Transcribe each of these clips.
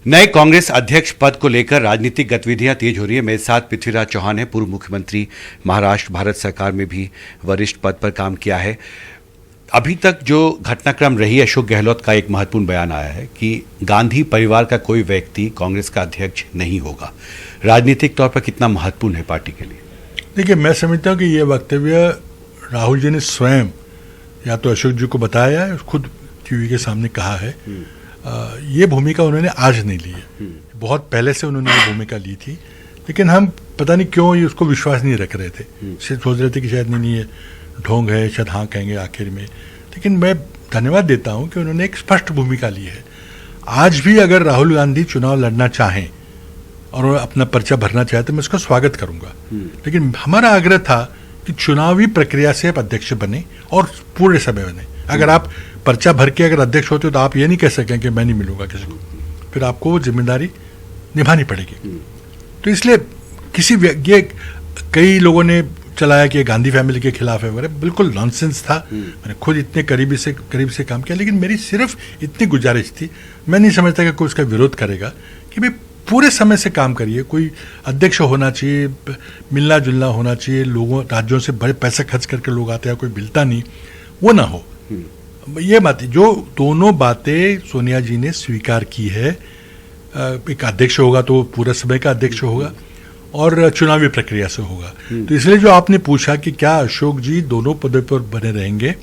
नए कांग्रेस अध्यक्ष पद को लेकर राजनीतिक गतिविधियां तेज हो रही है। मेरे साथ पृथ्वीराज चौहान है, पूर्व मुख्यमंत्री, महाराष्ट्र भारत सरकार में भी वरिष्ठ पद पर काम किया है। अभी तक जो घटनाक्रम रही, अशोक गहलोत का एक महत्वपूर्ण बयान आया है कि गांधी परिवार का कोई व्यक्ति कांग्रेस का अध्यक्ष नहीं होगा। राजनीतिक तौर पर कितना महत्वपूर्ण है पार्टी के लिए? देखिए, मैं समझता हूँ कि ये वक्तव्य राहुल जी ने स्वयं या तो अशोक जी को बताया है, खुद टीवी के सामने कहा है। ये भूमिका उन्होंने आज नहीं ली है, बहुत पहले से उन्होंने ये भूमिका ली थी, लेकिन हम पता नहीं क्यों ये उसको विश्वास नहीं रख रहे थे। सिर्फ सोच रहे थे कि शायद नहीं ये ढोंग है, शायद हाँ कहेंगे आखिर में। लेकिन मैं धन्यवाद देता हूँ कि उन्होंने एक स्पष्ट भूमिका ली है। आज भी अगर राहुल गांधी चुनाव लड़ना चाहें और अपना पर्चा भरना चाहे तो मैं उसका स्वागत करूंगा, लेकिन हमारा आग्रह था कि चुनावी प्रक्रिया से आप अध्यक्ष बने और पूरे समय बने। अगर आप पर्चा भर के अगर अध्यक्ष होते हो तो आप ये नहीं कह सकें कि मैं नहीं मिलूंगा किसी को, फिर आपको वो जिम्मेदारी निभानी पड़ेगी। तो इसलिए ये कई लोगों ने चलाया कि गांधी फैमिली के खिलाफ है वगैरह, बिल्कुल नॉनसेंस था। मैंने खुद इतने करीब से काम किया, लेकिन मेरी सिर्फ इतनी गुजारिश थी, मैं नहीं समझता कि कोई उसका विरोध करेगा, कि भाई पूरे समय से काम करिए। कोई अध्यक्ष होना चाहिए, मिलना जुलना होना चाहिए, लोगों राज्यों से बड़े पैसे खर्च करके लोग आते हैं, कोई मिलता नहीं, वो ना हो। ये बातें, जो दोनों बातें सोनिया जी ने स्वीकार की है, एक अध्यक्ष होगा तो पूरा समय का अध्यक्ष होगा और चुनावी प्रक्रिया से होगा। तो इसलिए जो आपने पूछा कि क्या अशोक जी दोनों पदों पर बने रहेंगे,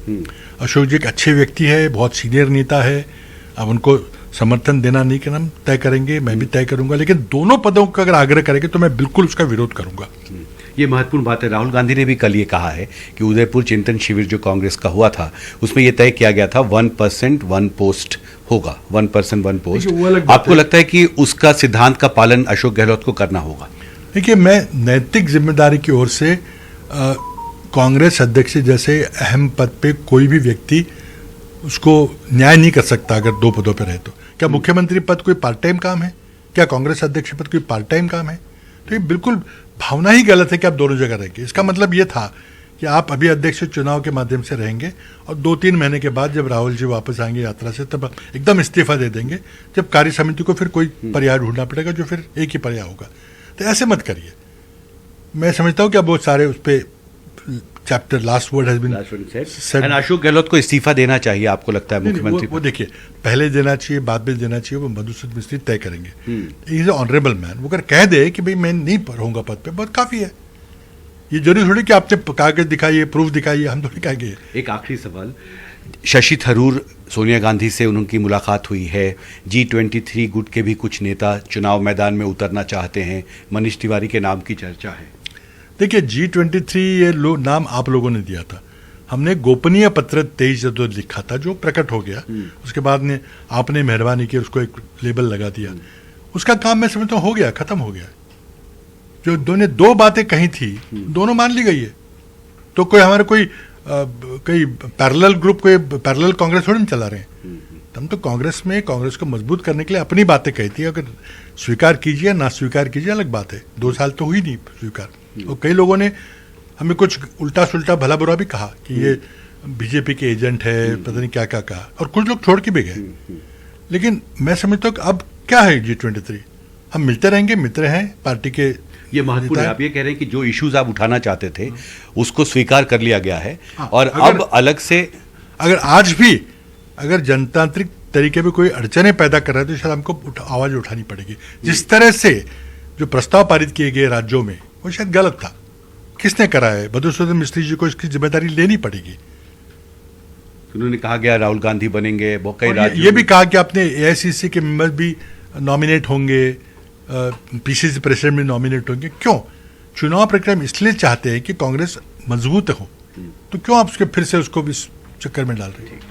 अशोक जी एक अच्छे व्यक्ति है, बहुत सीनियर नेता है। अब उनको समर्थन देना नहीं करना तय करेंगे, मैं भी तय करूंगा, लेकिन दोनों पदों का अगर आग्रह करेंगे तो मैं बिल्कुल उसका विरोध करूंगा। ये महत्वपूर्ण बात है। राहुल गांधी ने भी कल ये कहा है कि उदयपुर चिंतन शिविर जो कांग्रेस का हुआ था, उसमें यह तय किया गया था 1% 1 पोस्ट होगा, 1% 1 पोस्ट। आपको लगता है कि उसका सिद्धांत का पालन अशोक गहलोत को करना होगा? देखिए, मैं नैतिक जिम्मेदारी की ओर से कांग्रेस अध्यक्ष जैसे अहम पद पे कोई भी व्यक्ति उसको न्याय नहीं कर सकता अगर दो पदों पर रहे तो। क्या मुख्यमंत्री पद कोई पार्ट टाइम काम है? क्या कांग्रेस अध्यक्ष पद कोई पार्ट टाइम काम है? तो ये बिल्कुल भावना ही गलत है कि आप दोनों जगह रहेंगे। इसका मतलब ये था कि आप अभी अध्यक्ष चुनाव के माध्यम से रहेंगे और 2-3 महीने के बाद जब राहुल जी वापस आएंगे यात्रा से तब एकदम इस्तीफा दे देंगे, जब कार्य समिति को फिर कोई पर्याय ढूंढना पड़ेगा जो फिर एक ही पर्याय होगा। तो ऐसे मत करिए। मैं समझता हूँ कि अब बहुत सारे उस पर chapter last word has been said. Ashok Gehlot को इस्तीफा देना चाहिए, आपको लगता है मुख्यमंत्री? वो देखिए, पहले देना चाहिए, बाद में देना चाहिए, वो मधुसूदन मिस्त्री तय करेंगे। Is a honourable man. वो अगर कह दे कि भाई मैं नहीं रहूंगा पद पे, बहुत काफी है। ये जरूरी थोड़ी कि आपने कागज दिखाइए, प्रूफ दिखाइए, हम थोड़ी कहेंगे। एक आखिरी सवाल, शशि थरूर, सोनिया गांधी से उनकी मुलाकात हुई है। G23 गुट के भी कुछ नेता चुनाव मैदान में उतरना चाहते हैं, मनीष तिवारी के नाम की चर्चा है। देखिए, G23 ये नाम आप लोगों ने दिया था, हमने गोपनीय पत्र 23 जो लिखा था, जो प्रकट हो गया। उसके बाद आपने मेहरबानी की उसको एक लेबल लगा दिया। उसका काम मैं समझता हूँ हो गया, खत्म हो गया। जो दोनों दो बातें कही थी, दोनों मान ली गई है। तो कोई हमारे कोई पैरेलल ग्रुप, कोई पैरेलल कांग्रेस थोड़ी चला रहे हैं। हम तो कांग्रेस में कांग्रेस को मजबूत करने के लिए अपनी बातें कही थी। अगर स्वीकार कीजिए ना स्वीकार कीजिए अलग बात है। 2 साल तो हुई नहीं स्वीकार, और कई लोगों ने हमें कुछ उल्टा सुल्टा भला बुरा भी कहा कि ये बीजेपी के एजेंट है, पता नहीं क्या क्या कहा, और कुछ लोग छोड़ के भी गए। लेकिन मैं समझता हूँ कि अब क्या है G23, हम मिलते रहेंगे, मित्र हैं पार्टी के। ये महत्वपूर्ण है। आप ये कह रहे हैं कि जो इश्यूज आप उठाना चाहते थे उसको स्वीकार कर लिया गया है, और अब अलग से अगर आज भी अगर जनतांत्रिक तरीके पे कोई अड़चने पैदा कर रहा है तो शायद हमको आवाज उठानी पड़ेगी। जिस तरह से जो प्रस्ताव पारित किए गए राज्यों में, वो शायद गलत था। किसने करा है? मधुसूदन मिस्त्री जी को इसकी जिम्मेदारी लेनी पड़ेगी। उन्होंने कहा गया राहुल गांधी बनेंगे, कई राज्यों ये भी कहा कि अपने AICC के मेंबर्स भी नॉमिनेट होंगे, PCC प्रेसिडेंट भी नॉमिनेट होंगे। क्यों? चुनाव प्रक्रिया में इसलिए चाहते हैं कि कांग्रेस मजबूत हो, तो क्यों आप फिर से उसको इस चक्कर में डाल रहे हैं?